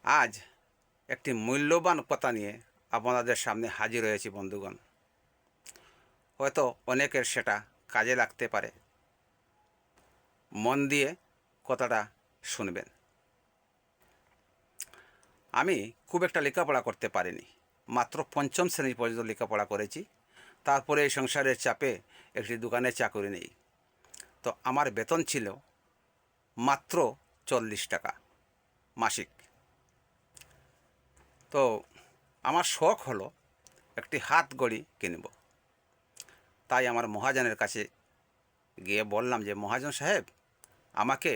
আজ একটি মূল্যবান কথা নিয়ে আপনাদের সামনে হাজির হয়েছি বন্ধুগণ। হয়তো অনেকের সেটা কাজে লাগতে পারে। মন দিয়ে কথাটা শুনবেন। আমি খুব একটা লেখাপড়া করতে পারিনি, মাত্র পঞ্চম শ্রেণী পর্যন্ত লেখাপড়া করেছি। তারপরে এই সংসারের চাপে একটি দোকানে চাকরি নেই। তো আমার বেতন ছিল মাত্র 40 টাকা মাসিক। তো আমার শখ হলো একটি হাত ঘড়ি কিনব। তাই আমার মহাজনের কাছে গিয়ে বললাম যে, মহাজন সাহেব, আমাকে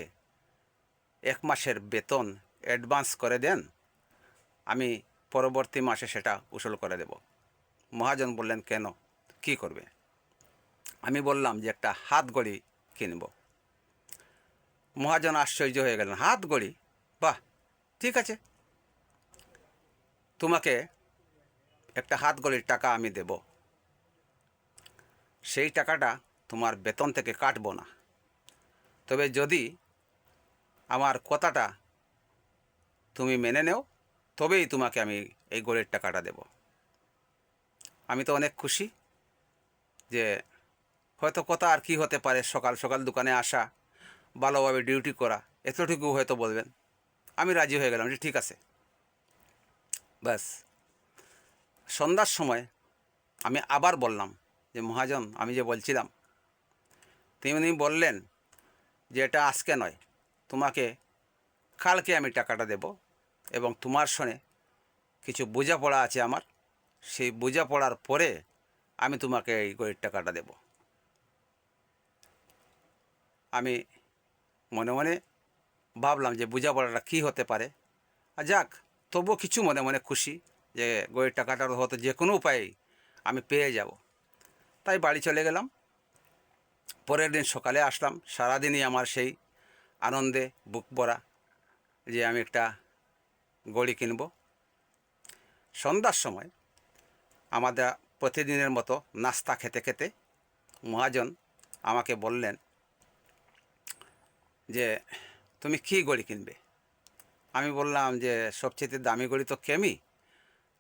1 মাসের বেতন অ্যাডভান্স করে দেন, আমি পরবর্তী মাসে সেটা উসুল করে দেব। মহাজন বললেন, কেন, কি করবে? আমি বললাম যে একটা হাত ঘড়ি কিনব। মহাজন আশ্চর্য হয়ে গেলেন, হাত ঘড়ি? বাহ, ঠিক আছে, তোমাকে একটা হাত ঘড়ির টাকা আমি দেব। সেই টাকাটা তোমার বেতন থেকে কাটবো না, তবে যদি আমার কথাটা তুমি মেনে নেও, তবেই তোমাকে আমি এই ঘড়ির টাকাটা দেব। আমি তো অনেক খুশি যে হয়তো কথা আর কি হতে পারে, সকাল সকাল দোকানে আসা, ভালোভাবে ডিউটি করা, এতটুকু হয়তো বলবেন। আমি রাজি হয়ে গেলাম যে ঠিক আছে। ব্যাস, সন্ধ্যার সময় আমি আবার বললাম যে, মহাজন, আমি যে বলছিলাম, তিনি বললেন যে এটা আজকে নয়, তোমাকে কালকে আমি টাকাটা দেব, এবং তোমার সঙ্গে কিছু বোঝাপড়া আছে আমার, সেই বোঝাপড়ার পরে আমি তোমাকে এই ঘড়ির টাকাটা দেব। আমি মনে মনে ভাবলাম যে বোঝাপড়াটা কী হতে পারে। আর যাক, তবুও কিছু মনে মনে খুশি যে ঘড়ির টাকাটা হয়তো যে কোনো উপায়েই আমি পেয়ে যাব। তাই বাড়ি চলে গেলাম। পরের দিন সকালে আসলাম, সারাদিনই আমার সেই আনন্দে বুক ভরা যে আমি একটা ঘড়ি কিনব। সন্ধ্যার সময় আমাদের প্রতিদিনের মতো নাস্তা খেতে খেতে মহাজন আমাকে বললেন যে, তুমি কী ঘড়ি কিনবে? আমি বললাম যে সবচেয়ে দামি ঘড়ি তো কেমি,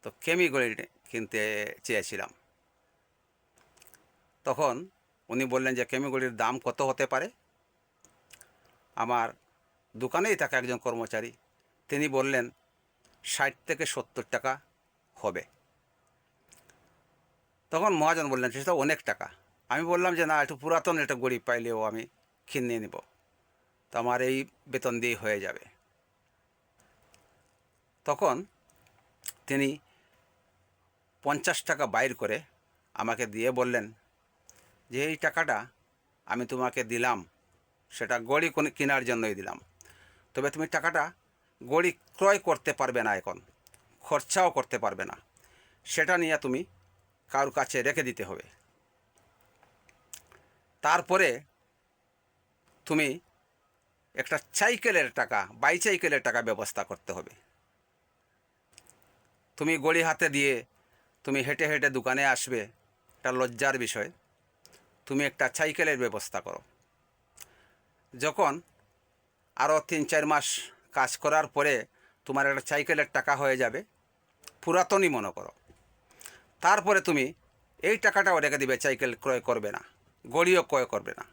তো কেমি ঘড়ি কিনতে চেয়েছিলাম। তখন উনি বললেন যে কেমি ঘড়ির দাম কত হতে পারে? আমার দোকানেই থাকা একজন কর্মচারী, তিনি বললেন 60 থেকে 70 টাকা হবে। তখন মহাজন বললেন সেটা অনেক টাকা। আমি বললাম যে না, একটু পুরাতন একটা ঘড়ি পাইলেও আমি কিনে নেব, তো আমার এই বেতন দিয়ে হয়ে যাবে। তখন তিনি 50 টাকা বাইর করে আমাকে দিয়ে বললেন যে এই টাকাটা আমি তোমাকে দিলাম, সেটা ঘড়ি কেনার জন্যই দিলাম, তবে তুমি টাকাটা ঘড়ি ক্রয় করতে পারবে না, এখন খরচাও করতে পারবে না, সেটা নিয়ে তুমি কারোর কাছে রেখে দিতে হবে। তারপরে তুমি একটা সাইকেলের টাকা, বাইসাইকেলের টাকা ব্যবস্থা করতে হবে। তুমি ঘড়ি হাতে দিয়ে তুমি হেঁটে হেঁটে দোকানে আসবে, এটা লজ্জার বিষয়। তুমি একটা সাইকেলের ব্যবস্থা করো। যখন আরও 3-4 মাস কাজ করার পরে তোমার একটা সাইকেলের টাকা হয়ে যাবে, পুরাতনই মনে করো, তারপরে তুমি এই টাকাটাও রেখে দিবে, সাইকেল ক্রয় করবে না, ঘড়িও ক্রয় করবে না।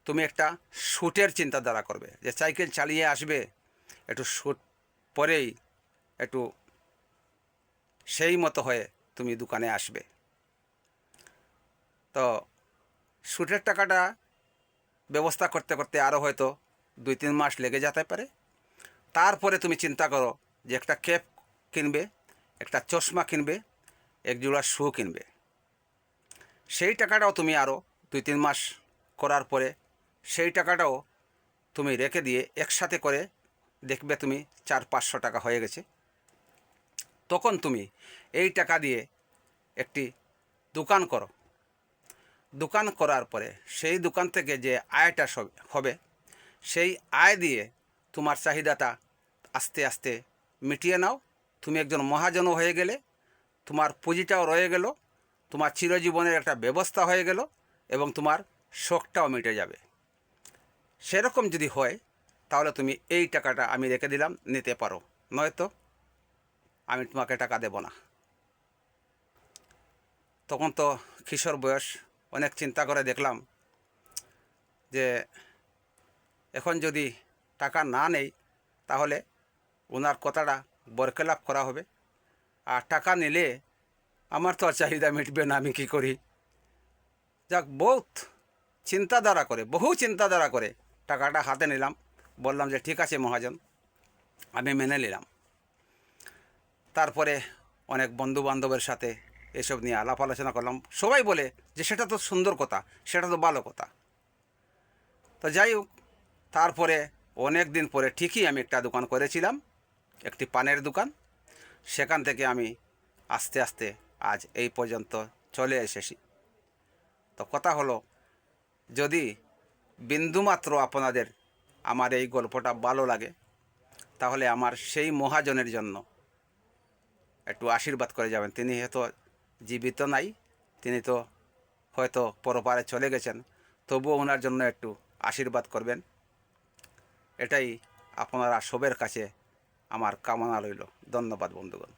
তুমি একটা শ্যুটের চিন্তাধারা করবে, যে সাইকেল চালিয়ে আসবে, একটু শ্যুট পরেই একটু সেই মতো হয়ে তুমি দোকানে আসবে। তো শ্যুটের টাকাটা ব্যবস্থা করতে করতে আরও হয়তো 2-3 মাস লেগে যেতে পারে। তারপরে তুমি চিন্তা করো যে একটা ক্যাপ কিনবে, একটা চশমা কিনবে, এক জোড়া শু কিনবে। সেই টাকাটাও তুমি আরও 2-3 মাস করার পরে সেই টাকাটাও তুমি রেখে দিয়ে একসাথে করে দেখবে তুমি 400-500 টাকা হয়ে গেছে। তখন তুমি এই টাকা দিয়ে একটি দোকান করো। দোকান করার পরে সেই দোকান থেকে যে আয়টা হবে, সেই আয় দিয়ে তোমার চাহিদাটা আস্তে আস্তে মিটিয়ে নাও। তুমি একজন মহাজনও হয়ে গেলে, তোমার পুঁজিটাও রয়ে গেল, তোমার চিরজীবনের একটা ব্যবস্থা হয়ে গেল, এবং তোমার শখটাও মিটে যাবে। সেরকম যদি হয়, তাহলে তুমি এই টাকাটা আমি রেখে দিলাম, নিতে পারো। নয়তো আমি তোমাকে টাকা দেব না। তখন তো কিশোর বয়স, অনেক চিন্তা করে দেখলাম যে এখন যদি টাকা না নেই তাহলে ওনার কথাটা বরখেলাপ করা হবে, আর টাকা নিলে আমার তো আর চাহিদা মিটবে না, আমি কী করি। যাক, বহু চিন্তাধারা করে টাকাটা হাতে নিলাম। বললাম যে ঠিক আছে মহাজন, আমি মেনে নিলাম। তারপরে অনেক বন্ধু বান্ধবের সাথে এসব নিয়ে আলাপ আলোচনা করলাম। সবাই বলে যে সেটা তো সুন্দর কথা, সেটা তো ভালো কথা। তো যাই হোক, তারপরে অনেক দিন পরে ঠিকই আমি একটা দোকান করেছিলাম, একটি পানের দোকান। সেখান থেকে আমি আস্তে আস্তে আজ এই পর্যন্ত চলে এসেছি। তো কথা হলো, যদি বিন্দুমাত্র আপনাদের আমার এই গল্পটা ভালো লাগে তাহলে আমার সেই মহাজনের জন্য একটু আশীর্বাদ করে যাবেন। তিনি হয়তো জীবিত নাই, তিনি তো হয়তো পরপারে চলে গেছেন, তবুও ওনার জন্য একটু আশীর্বাদ করবেন। এটাই আপনারা সবের কাছে আমার কামনা রইল। ধন্যবাদ বন্ধুগণ।